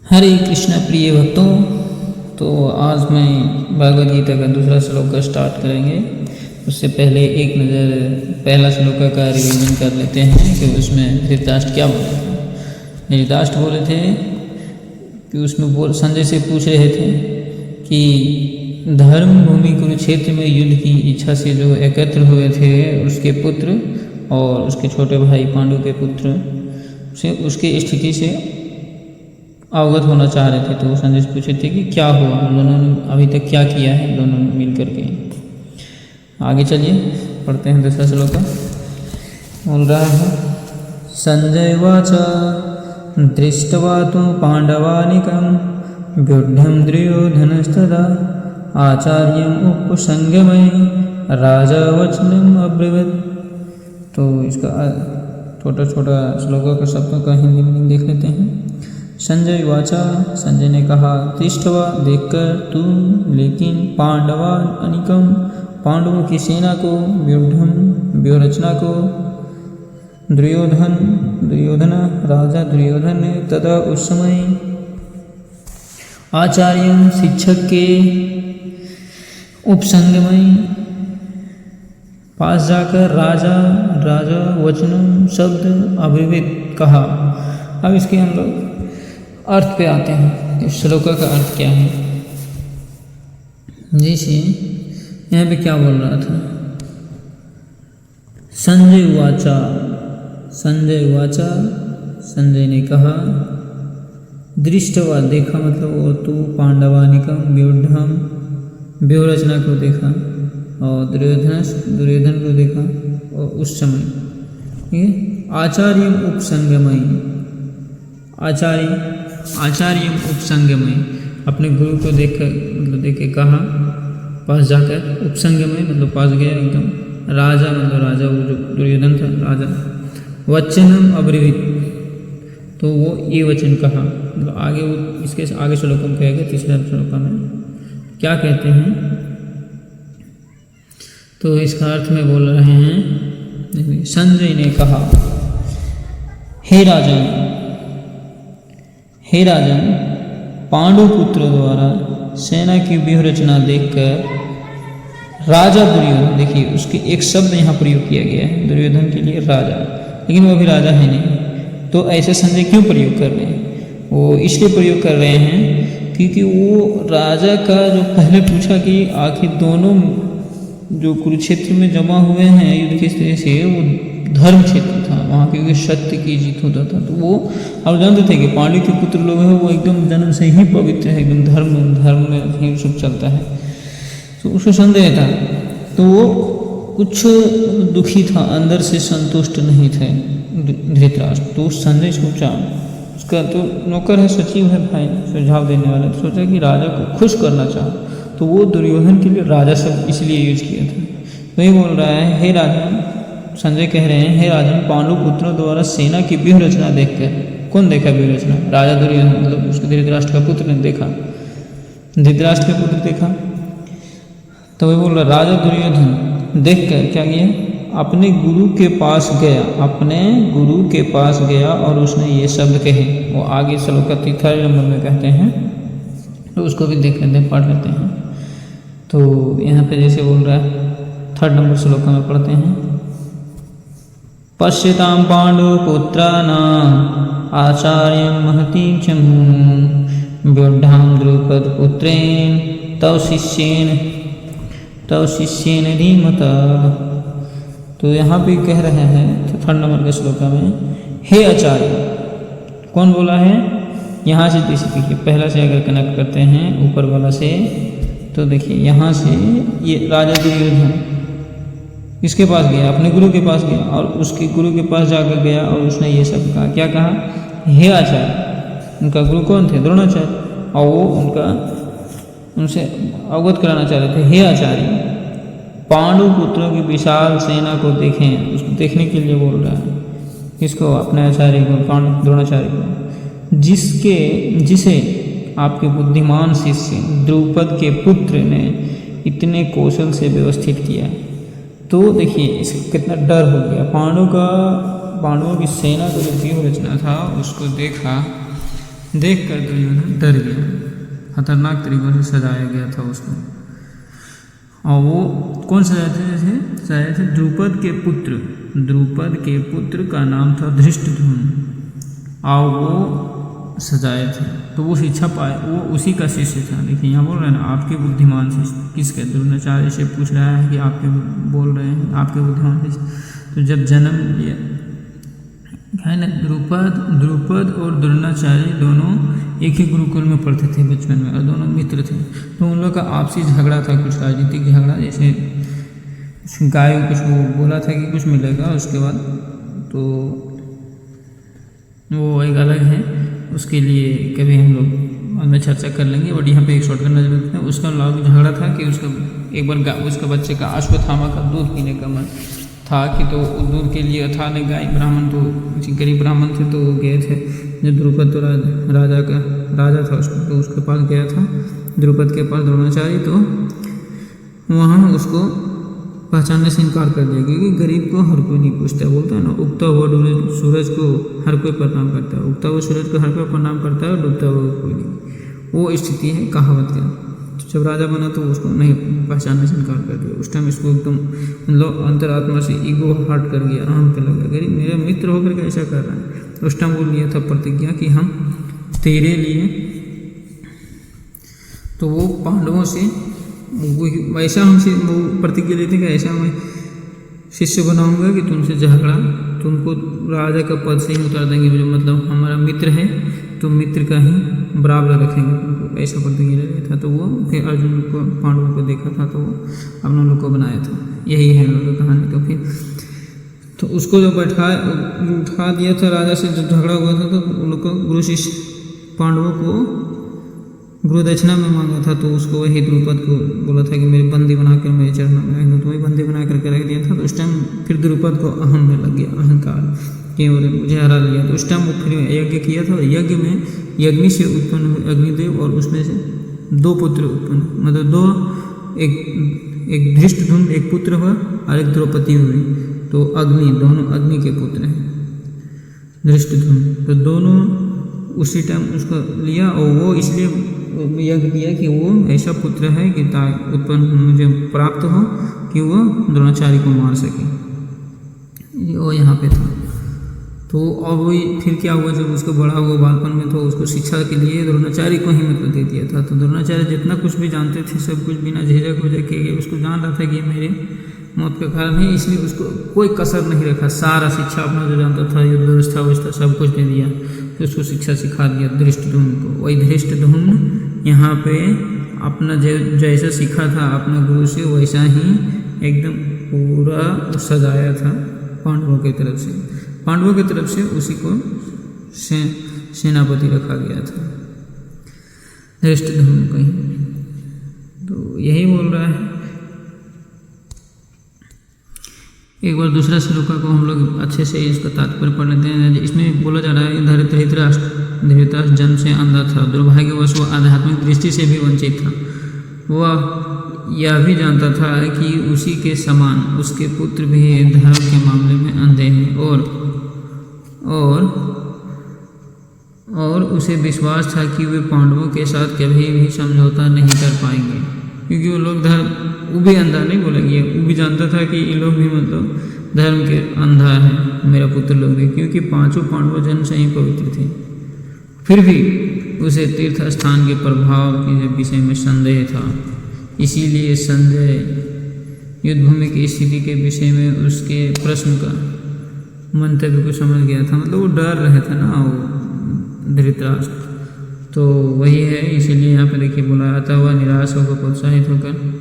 हरे कृष्ण प्रिय भक्तों, तो आज मैं भगवद गीता का दूसरा श्लोक का स्टार्ट करेंगे। उससे पहले एक नज़र पहला श्लोक का रिवीजन कर लेते हैं कि उसमें धृतराष्ट्र क्या बोले थे। धृतराष्ट्र बोले थे कि उसमें संजय से पूछ रहे थे कि धर्म भूमि कुरुक्षेत्र में युद्ध की इच्छा से जो एकत्र हुए थे उसके पुत्र और उसके छोटे भाई पांडु के पुत्र से उसकी स्थिति से अवगत होना चाह रहे थे। तो वो संजय से पूछे थे कि क्या हुआ, दोनों ने अभी तक क्या किया है दोनों ने मिल करके। आगे चलिए पढ़ते हैं दूसरा श्लोक का। बोल रहा है संजय वाच दृष्टवा तो पांडवानिकं व्युढ्यं दुर्योधनस्तदा आचार्यम उपसंगमय राजा वचनम अब्रवीत। तो इसका छोटा छोटा श्लोकों के शब्दों का हिंदी मीनिंग देख लेते हैं। संजय वाचा, संजय ने कहा, दृष्टवा देखकर तू, लेकिन पांडवा अनिकम पांडवों की सेना को, व्यूढ़म व्यूहरचना को, दुर्योधन राजा दुर्योधन ने तथा उस समय आचार्य शिक्षक के उपसंगमय पास जाकर राजा वचनम शब्द अभिवित कहा। अब इसके हम लोग अर्थ पे आते हैं। इस श्लोक का अर्थ क्या है। जैसे यहाँ पे क्या बोल रहा था, संजय वाचा संजय ने कहा, दृष्टवा देखा मतलब वो तू, पांडवानिकम व्यूढ़म व्यूहरचना को देखा और दुर्योधन को देखा और उस समय ठीक है। आचार्य उपसंगमय अपने गुरु को देख के कहा, पास जाकर, उपसंगमय मतलब पास गया एकदम, राजा मतलब राजा वो जो दुर्योधन था राजा, वचनम अब्रवीत तो वो ये वचन कहा, मतलब आगे वो इसके आगे श्लोकों में कहेगा। तीसरा श्लोक में क्या कहते हैं तो इसका अर्थ में बोल रहे हैं। संजय ने कहा, हे राजन पांडु पुत्रों द्वारा सेना की व्यूहरचना देखकर राजा दुर्योधन, देखिए उसके एक शब्द यहाँ प्रयोग किया गया है दुर्योधन के लिए राजा, लेकिन वो अभी राजा है नहीं। तो ऐसे संजय क्यों प्रयोग कर रहे हैं, वो इसलिए प्रयोग कर रहे हैं क्योंकि वो राजा का जो पहले पूछा कि आखिर दोनों जो कुरुक्षेत्र में जमा हुए हैं युद्ध की स्थिति से, वो धर्म क्षेत्र था, वहाँ क्योंकि सत्य की जीत होता था। तो वो और जानते थे कि पांडु के पुत्र लोग हैं वो एकदम जन्म से ही पवित्र है, एकदम धर्म में ही सब चलता है। तो उसको संदेह था, तो वो कुछ दुखी था, अंदर से संतुष्ट नहीं थे धृतराष्ट्र। तो संजय सोचा, उसका तो नौकर है, सचिव है भाई, सुझाव देने वाला, तो सोचा कि राजा को खुश करना चाहा, तो वो दुर्योधन के लिए राजा शब्द इसलिए यूज किया था। वही बोल रहा है, हे राजन, संजय कह रहे हैं, हे राजन पांडु पुत्रों द्वारा सेना की व्यूहरचना देखकर, कौन देखा व्यूहरचना, राजा दुर्योधन मतलब उसके धृतराष्ट्र का पुत्र ने देखा, धृतराष्ट्र का पुत्र देखा। तो वही बोल रहा, राजा दुर्योधन देखकर क्या किया, अपने गुरु के पास गया और उसने ये शब्द कहे। वो आगे श्लोक का 3 नंबर में कहते हैं, तो उसको भी देख लेते हैं, पढ़ लेते हैं। तो यहाँ पे जैसे बोल रहा है 3 नंबर श्लोक में पढ़ते हैं, पश्यतां पांडुपुत्राणाम् आचार्यं महतीं च व्युढां द्रुपदपुत्रेण तव शिष्येन धीमता। तो यहाँ पे कह रहे हैं 3 नंबर के श्लोक में, हे आचार्य, कौन बोला है, यहाँ से देखिए पहला से अगर कनेक्ट करते हैं ऊपर वाला से, तो देखिए यहाँ से ये राजा दुर्योधन इसके पास गया, अपने गुरु के पास गया और उसके गुरु के पास जाकर गया और उसने ये सब कहा। क्या कहा, हे आचार्य। उनका गुरु कौन थे, द्रोणाचार्य, और वो उनसे अवगत कराना चाह रहे थे, हे आचार्य पांडु पुत्रों की विशाल सेना को देखें। उसको देखने के लिए बोल रहा है, किसको, अपने आचार्य को, पांडु द्रोणाचार्य को, जिसे आपके बुद्धिमान शिष्य द्रुपद के पुत्र ने इतने कौशल से व्यवस्थित किया। तो देखिए इसका कितना डर हो गया, पांडवों की सेना का जो व्यूह रचना था उसको देखा देख कर दुर्योधन डर गया, खतरनाक तरीकों से सजाया गया था उसको। और वो कौन सजाए थे? जैसे सजाए थे द्रुपद के पुत्र का नाम था धृष्टद्युम्न, और वो सजाए थे। तो वो शिक्षा पाए, वो उसी का शिष्य था। देखिए यहाँ बोल रहे हैं ना, आपके बुद्धिमान शिष्य किसके? द्रोणाचार्य से पूछ रहा है कि आपके बोल रहे हैं आपके बुद्धिमान शिष्य। तो जब जन्म लिया है ना, द्रुपद और द्रोणाचार्य दोनों एक ही गुरुकुल में पढ़ते थे बचपन में, और दोनों मित्र थे। तो उन लोग का आपसी झगड़ा था, कुछ राजनीतिक झगड़ा, जैसे गाय कुछ वो बोला था कि कुछ मिलेगा, उसके बाद तो वो एक अलग है, उसके लिए कभी हम लोग में चर्चा कर लेंगे। बट यहाँ पे एक शॉर्टकट नजर रखते हैं। उसका लॉग झगड़ा था कि उसका एक बार उसका बच्चे का अश्वत्थामा का दूध पीने का मन था, कि तो दूध के लिए था नहीं, गाय ब्राह्मण तो गरीब ब्राह्मण थे, तो वो गए थे। जब द्रुपद तो राजा था उसको, तो उसके पास गया था द्रुपद के पास द्रोणाचार्य, तो वहाँ उसको पहचानने से इनकार कर दिया, क्योंकि गरीब को हर कोई नहीं पूछता। बोलता है ना, उगता हुआ सूरज को हर कोई प्रणाम करता है, उगता हुआ सूरज को हर कोई प्रणाम करता है, डूबता हुआ कोई नहीं। वो स्थिति है कहावत का। तो जब राजा बना तो उसको नहीं पहचानने से इनकार कर दिया। उस टाइम इसको एकदम मतलब अंतरात्मा से ईगो हर्ट कर गया, अहम पे लगा, गरीब मेरा मित्र होकर के ऐसा कर रहा है। उस टाइम वो लिया था प्रतिज्ञा कि हम तेरे लिए, तो वो पांडवों से वैसा हमसे वो प्रतिज्ञा लेते कि ऐसा मैं शिष्य बनाऊंगा कि तुमसे झगड़ा, तुमको राजा का पद से ही उतार देंगे, जो मतलब हमारा मित्र है तो मित्र का ही बराबर रखेंगे तुमको, ऐसा प्रतिज्ञा लिया था। तो वो फिर अर्जुन को पांडवों को देखा था, तो वो अपने लोग को बनाया था। यही है लोगों की कहानी। तो फिर तो उसको जो उठा दिया था राजा से, जब झगड़ा हुआ था, तो उन लोग को गुरु शिष्य पांडवों को गुरु दक्षिणा में मांगा था। तो उसको वही द्रुपद को बोला था कि मेरे बंदी बनाकर मेरे चरणों में रख दो, तो वही बंदी बना करके रख दिया था। तो उस टाइम फिर द्रुपद को अहम में लग गया, अहंकार कि मुझे हरा लिया। तो उस टाइम वो फिर यज्ञ किया था, और यज्ञ में यज्ञ से उत्पन्न हुए अग्निदेव, और उसमें से 2 पुत्र उत्पन्न, मतलब 2, एक धृष्टद्युम्न एक पुत्र हुआ और एक द्रौपदी हुई। तो अग्नि, दोनों अग्नि के पुत्र हैं धृष्टद्युम्न। तो दोनों उसी टाइम उसको लिया, और वो इसलिए यज्ञ किया कि वो ऐसा पुत्र है कि उत्पन्न मुझे प्राप्त हो कि वो द्रोणाचार्य को मार सके। वो यहाँ पे था। तो अब वही फिर क्या हुआ, जब उसको बड़ा हुआ बालपन में, तो उसको शिक्षा के लिए द्रोणाचार्य को ही मतलब दे दिया था। तो द्रोणाचार्य जितना कुछ भी जानते थे, सब कुछ बिना झिझक विझक के, उसको जान रहा था कि मेरे मौत का कारण है, इसलिए उसको कोई कसर नहीं रखा। सारा शिक्षा अपना जो जानता था, युद्ध व्यवस्था सब कुछ दे दिया। तो उसको शिक्षा सिखा दिया धृष्टद्युम्न को। वही धृष्टद्युम्न यहाँ पे अपना जैसा सीखा था अपने गुरु से, वैसा ही एकदम पूरा सजाया था पांडवों की तरफ से। पांडवों की तरफ से उसी को सेनापति रखा गया था धृष्टद्युम्न को ही। तो यही बोल रहा है। एक बार दूसरा श्लोका को हम लोग अच्छे से इसका तात्पर्य पढ़ लेते हैं। इसमें बोला जा रहा है धृतराष्ट्र जन्म से अंधा था, दुर्भाग्यवश वह आध्यात्मिक दृष्टि से भी वंचित था। वह यह भी जानता था कि उसी के समान उसके पुत्र भी धर्म के मामले में अंधे हैं, और उसे विश्वास था कि वे पांडवों के साथ कभी भी समझौता नहीं कर पाएंगे, क्योंकि वो लोग वो भी अंधा नहीं बोलेंगे, वो भी जानता था कि ये लोग भी मतलब धर्म के अंधा है, मेरा पुत्र लोग भी, क्योंकि 5 पांडव जन्म से ही पवित्र थे। फिर भी उसे तीर्थ स्थान के प्रभाव के विषय में संदेह था। इसीलिए संजय युद्धभूमि की स्थिति के विषय में उसके प्रश्न का मंतव्य को समझ गया था। मतलब वो डर रहे थे ना वो धृतराष्ट्र। तो वही है, इसीलिए यहाँ पे देखिए बोला, अतः वह निराश होकर प्रोत्साहित होकर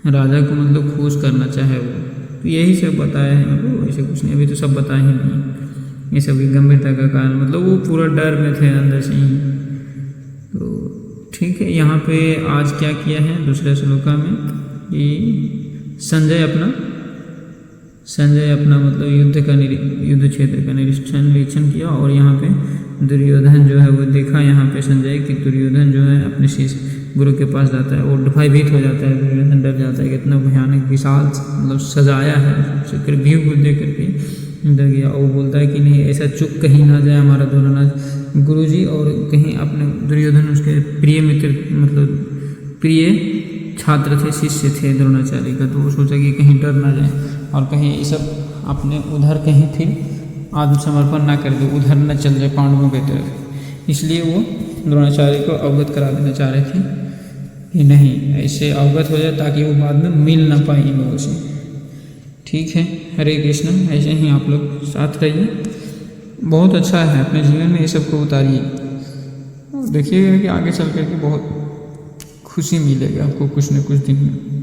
राजा को मतलब खुश करना चाहे वो। तो यही सब बताया है यहाँ पे, वैसे कुछ नहीं, अभी तो सब बताया ही नहीं। ये सब गंभीरता का कारण, मतलब वो पूरा डर में थे अंदर से ही। तो ठीक है, यहाँ पे आज क्या किया है दूसरे श्लोका में कि संजय अपना मतलब युद्ध क्षेत्र का निरीक्षण किया, और यहाँ पे दुर्योधन जो है वो देखा यहाँ पे संजय कि दुर्योधन जो है अपने शिष्य गुरु के पास जाता है और भयभीत हो जाता है। दुर्योधन डर जाता है कि इतना भयानक विशाल मतलब सजाया है, व्यू को देख करके डर गया और बोलता है कि नहीं ऐसा चुप कहीं ना जाए हमारा द्रोणाचार्य गुरुजी, और कहीं अपने दुर्योधन उसके प्रिय मित्र मतलब प्रिय छात्र थे, शिष्य थे द्रोणाचार्य का, तो वो सोचा कि कहीं डर ना जाए और कहीं ये सब अपने उधर कहीं फिर आत्मसमर्पण ना कर दे, उधर न चल जाए पांडवों की तरफ। इसलिए वो द्रोणाचार्य को अवगत करा देना चाह रहे थे कि नहीं ऐसे अवगत हो जाए ताकि वो बाद में मिल ना पाए इन लोगों से। ठीक है, हरे कृष्ण। ऐसे ही आप लोग साथ रहिए, बहुत अच्छा है, अपने जीवन में ये सब को उतारिए, देखिएगा कि आगे चल कर के बहुत खुशी मिलेगी आपको कुछ न कुछ दिन में।